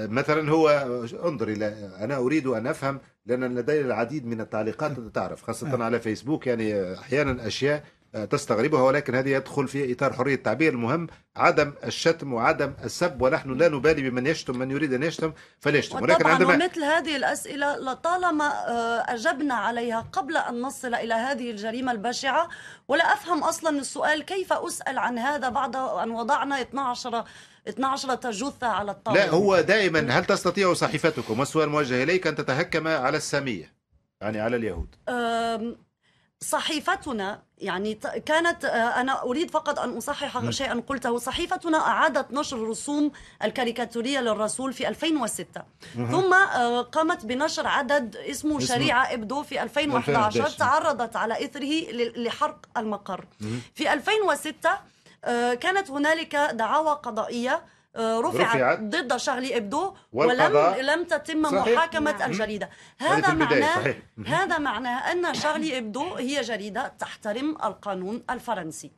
مثلا هو انظر إلى، أنا أريد أن أفهم لأن لدي العديد من التعليقات تعرف خاصة على فيسبوك، يعني أحيانا أشياء تستغربها، ولكن هذه يدخل في إطار حرية التعبير. المهم عدم الشتم وعدم السب، ونحن لا نبالي بمن يشتم، من يريد أن يشتم فليشتم. ولكن وطبعا عندما ومثل هذه الأسئلة لطالما أجبنا عليها قبل أن نصل إلى هذه الجريمة البشعة، ولا أفهم أصلا السؤال كيف أسأل عن هذا بعد أن وضعنا 12 جثة على لا، الطاولة. هو دائما هل تستطيع صحيفتكم، والسؤال موجه إليك، أن تتهكم على السامية يعني على اليهود؟ صحيفتنا يعني كانت، أنا أريد فقط أن أصحح شيئا قلته. صحيفتنا أعادت نشر رسوم الكاريكاتورية للرسول في 2006، ثم قامت بنشر عدد اسمه شريعة إبدو في 2011 تعرضت على إثره لحرق المقر. في 2006 كانت هنالك دعاوى قضائية رفعت ضد شارلي إبدو، ولم تتم محاكمة الجريدة. هذا معناه أن شارلي إبدو هي جريدة تحترم القانون الفرنسي.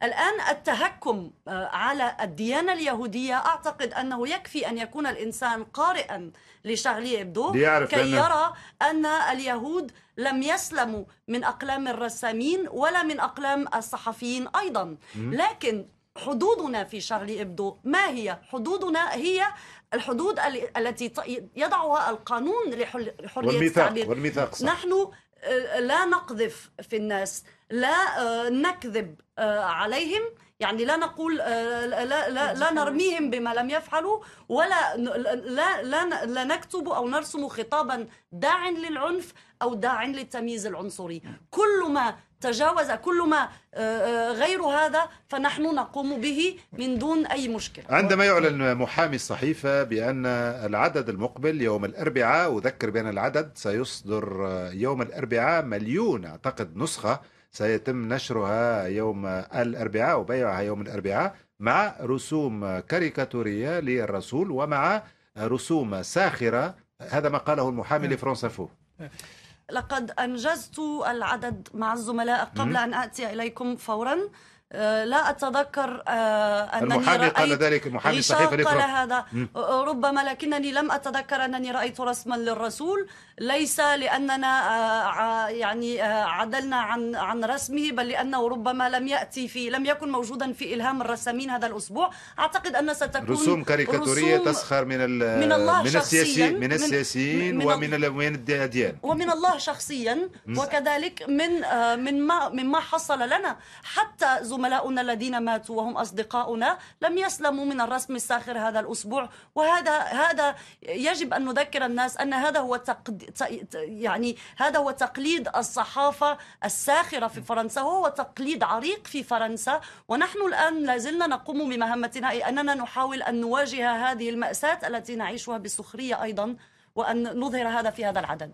الآن التهكم على الديانة اليهودية، أعتقد أنه يكفي أن يكون الإنسان قارئا لشارلي إبدو كي يرى أن اليهود لم يسلموا من أقلام الرسامين ولا من أقلام الصحفيين أيضا. لكن حدودنا في شارلي إبدو ما هي؟ حدودنا هي الحدود التي يضعها القانون لحرية التعبير. والميثاق صح. نحن لا نقذف في الناس، لا نكذب عليهم، يعني لا نقول لا نرميهم بما لم يفعلوا، ولا لا نكتب أو نرسم خطابا داع للعنف أو داع للتمييز العنصري. كل ما تجاوز، كل ما غير هذا فنحن نقوم به من دون أي مشكلة. عندما يعلن محامي الصحيفة بأن العدد المقبل يوم الأربعاء، أذكر بأن العدد سيصدر يوم الأربعاء 1,000,000 أعتقد نسخة سيتم نشرها يوم الأربعاء وبيعها يوم الأربعاء، مع رسوم كاريكاتورية للرسول ومع رسوم ساخرة. هذا ما قاله المحامي لفرنسا فو. لقد أنجزت العدد مع الزملاء قبل أن آتي إليكم فورا. لا أتذكر أنني المحامي قال ذلك، المحامي الصحيفة قال هذا ربما، لكنني لم أتذكر أنني رأيت رسما للرسول، ليس لأننا يعني عدلنا عن رسمه، بل لأنه ربما لم يكن موجودا في إلهام الرسامين هذا الأسبوع. أعتقد أن ستكون رسوم كاريكاتورية تسخر من السياسيين ومن الديان ومن الله شخصيا، وكذلك مما حصل لنا. حتى زملاؤنا الذين ماتوا وهم أصدقاؤنا لم يسلموا من الرسم الساخر هذا الأسبوع. وهذا يجب أن نذكر الناس أن هذا هو تقليد الصحافة الساخرة في فرنسا، وهو تقليد عريق في فرنسا. ونحن الآن لازلنا نقوم بمهمتنا، أي أننا نحاول أن نواجه هذه المأساة التي نعيشها بسخرية أيضا، وأن نظهر هذا في هذا العدد.